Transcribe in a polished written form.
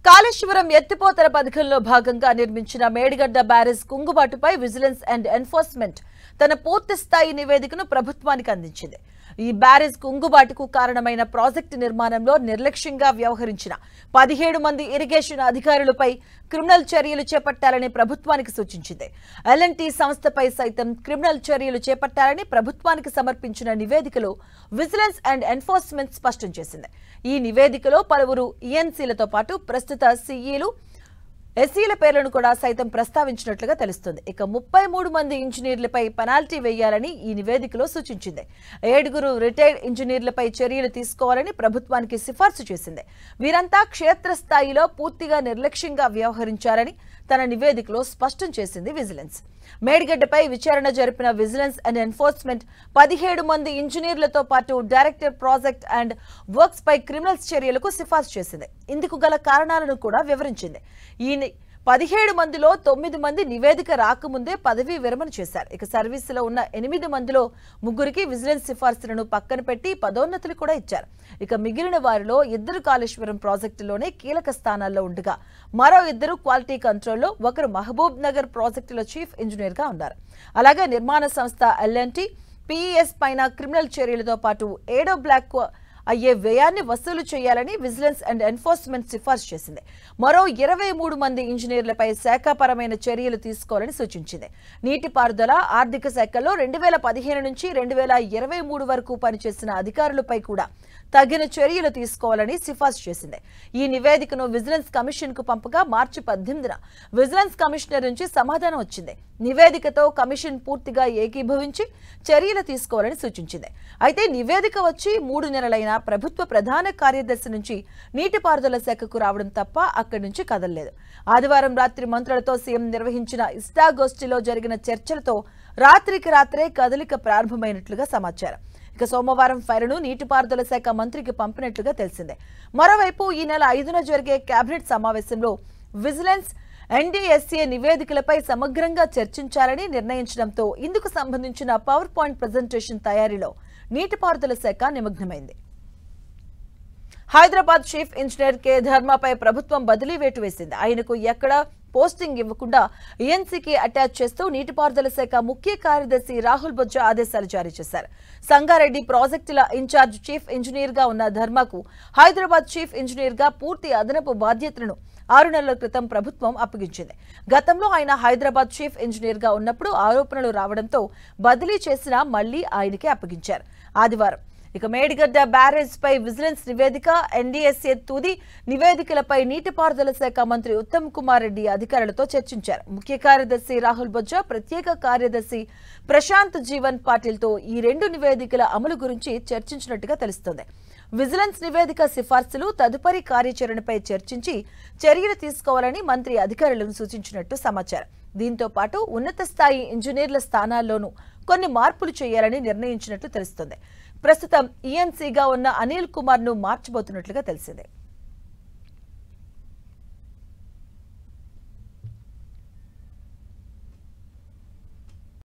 కాళేశ్వరం ఎత్తిపోతల పథకంలో భాగంగా నిర్మించిన మేడిగడ్డ బ్యారేజ్ కుంగుబాటుపై విజిలెన్స్ అండ్ ఎన్ఫోర్స్మెంట్ తన పూర్తి స్థాయి నివేదికను ప్రభుత్వానికి అందించింది. ఈ బ్యారేజ్ కుంగుబాటుకు కారణమైన ప్రాజెక్టు నిర్మాణంలో నిర్లక్ష్యంగా వ్యవహరించిన 17 మంది ఇరిగేషన్ అధికారులపై క్రిమినల్ చర్యలు చేపట్టాలని ప్రభుత్వానికి సూచించింది. ఎల్ఎన్టీ సంస్థపై సైతం క్రిమినల్ చర్యలు చేపట్టాలని ప్రభుత్వానికి సమర్పించిన నివేదికలో విజిలెన్స్ అండ్ ఎన్ఫోర్స్మెంట్ స్పష్టం చేసింది. ఈ నివేదికలో పలువురు ఈఎన్సీలతో పాటు ప్రస్తుత సీఈలు ఎస్సీల పేర్లను కూడా సైతం ప్రస్తావించినట్లుగా తెలుస్తుంది. ఇక 33 మంది ఇంజనీర్లపై పెనాల్టీ వేయాలని ఈ నివేదికలో సూచించింది. 7 రిటైర్డ్ ఇంజనీర్లపై చర్యలు తీసుకోవాలని ప్రభుత్వానికి సిఫార్సు చేసింది. వీరంతా క్షేత్రస్థాయిలో పూర్తిగా నిర్లక్ష్యంగా వ్యవహరించారని తన నివేదికలో స్పష్టం చేసింది విజిలెన్స్. మేడిగడ్డపై విచారణ జరిపిన విజిలెన్స్ అండ్ ఎన్ఫోర్స్మెంట్ 17 మంది ఇంజనీర్లతో పాటు డైరెక్టర్ ప్రాజెక్ట్ అండ్ వర్క్స్ పై క్రిమినల్ చర్యలకు సిఫార్సు చేసింది. ఇందుకు గల కారణాలను కూడా వివరించింది. ఈ 17 మందిలో 9 మంది నివేదిక రాకముందే పదవీ విరమణ చేశారు. ఇక సర్వీసులో ఉన్న 8 మందిలో 3కి విజిలెన్స్ సిఫార్సులను పక్కన పెట్టి పదోన్నతులు కూడా ఇచ్చారు. ఇక మిగిలిన వారిలో 2 కాళేశ్వరం ప్రాజెక్టులోనే కీలక స్థానాల్లో ఉండగా మరో 2 క్వాలిటీ కంట్రోల్లో, ఒకరు మహబూబ్ నగర్ ప్రాజెక్టులో చీఫ్ ఇంజనీర్ గా ఉన్నారు. అలాగే నిర్మాణ సంస్థ ఎల్ఎన్టీ పిఈఎస్ పైన క్రిమినల్ చర్యలతో పాటు ఏడో బ్లాక్ అయ్యే వ్యయాన్ని వసూలు చేయాలని విజిలెన్స్ అండ్ ఎన్ఫోర్స్మెంట్ సిఫార్సు చేసింది. మరో 23 మంది ఇంజనీర్లపై శాఖాపరమైన చర్యలు తీసుకోవాలని సూచించింది. నీటిపారుదల ఆర్థిక శాఖలో 2015 నుంచి 2023 వరకు పనిచేసిన అధికారులపై కూడా తగిన చర్యలు తీసుకోవాలని సిఫార్సు చేసింది. ఈ నివేదికను విజిలెన్స్ కమిషన్ కు పంపగా మార్చి 18న విజిలెన్స్ కమిషనర్ నుంచి సమాధానం వచ్చింది. నివేదికతో కమిషన్ పూర్తిగా ఏకీభవించి చర్యలు తీసుకోవాలని సూచించింది. అయితే నివేదిక వచ్చి 3 నెలలైనా ప్రభుత్వ ప్రధాన కార్యదర్శి నుంచి నీటిపారుదల శాఖకు రావడం తప్ప అక్కడి నుంచి కదలలేదు. ఆదివారం రాత్రి మంత్రులతో సీఎం నిర్వహించిన ఇష్టాగోష్ఠిలో జరిగిన చర్చలతో రాత్రికి రాత్రే కదలిక ప్రారంభమైనట్లుగా సమాచారం. ఇక సోమవారం ఫైలును నీటిపారుదల శాఖ మంత్రికి పంపినట్లుగా తెలిసిందే. మరోవైపు ఈ నెల 5న జరిగే కేబినెట్ సమావేశంలో విజిలెన్స్ ఎన్డీఎస్ఏ నివేదికలపై సమగ్రంగా చర్చించాలని నిర్ణయించడంతో ఇందుకు సంబంధించిన పవర్ పాయింట్ ప్రజెంటేషన్ తయారీలో నీటిపారుదల శాఖ నిమగ్నమైంది. హైదరాబాద్ చీఫ్ ఇంజనీర్ కె ధర్మపై ప్రభుత్వం బదిలీ వేటు వేసింది. ఆయనకు ఎక్కడ పోస్టింగ్ ఇవ్వకుండా ఈఎన్సీకి అటాచ్ చేస్తూ నీటిపారుదల శాఖ ముఖ్య కార్యదర్శి రాహుల్ బొజ్జా ఆదేశాలు జారీ చేశారు. సంగారెడ్డి ప్రాజెక్టుల ఇన్ఛార్జ్ చీఫ్ ఇంజనీర్ గా ఉన్న ధర్మకు హైదరాబాద్ చీఫ్ ఇంజనీర్ గా పూర్తి అదనపు బాధ్యతలను 6 నెలల క్రితం ప్రభుత్వం అప్పగించింది. గతంలో ఆయన హైదరాబాద్ చీఫ్ ఇంజనీర్ గా ఉన్నప్పుడు ఆరోపణలు రావడంతో బదిలీ చేసినా మళ్లీ ఆయనకే అప్పగించారు. ఆదివారం ఇక మేడిగడ్డ బ్యారేజ్ పై విజిలెన్స్ నివేదిక, ఎన్డీఎస్ఏ తుది నివేదికలపై నీటిపారుదల శాఖ మంత్రి ఉత్తమ్ కుమార్ రెడ్డి అధికారులతో చర్చించారు. ముఖ్య కార్యదర్శి రాహుల్ బొజ్జా, ప్రత్యేక కార్యదర్శి ప్రశాంత్ జీవన్ పాటిల్తో ఈ 2 నివేదికల అమలు గురించి చర్చించినట్టుగా తెలుస్తోంది. విజిలెన్స్ నివేదిక సిఫార్సులు, తదుపరి కార్యాచరణపై చర్చించి చర్యలు తీసుకోవాలని మంత్రి అధికారులను సూచించినట్టు సమాచారం. దీంతో పాటు ఉన్నత స్థాయి ఇంజనీర్ల స్థానాల్లోనూ కొన్ని మార్పులు చేయాలని నిర్ణయించినట్లు తెలుస్తోంది. ప్రస్తుతం ఈఎన్సీగా ఉన్న అనిల్ కుమార్ ను మార్చబోతున్నట్లుగా తెలిసింది.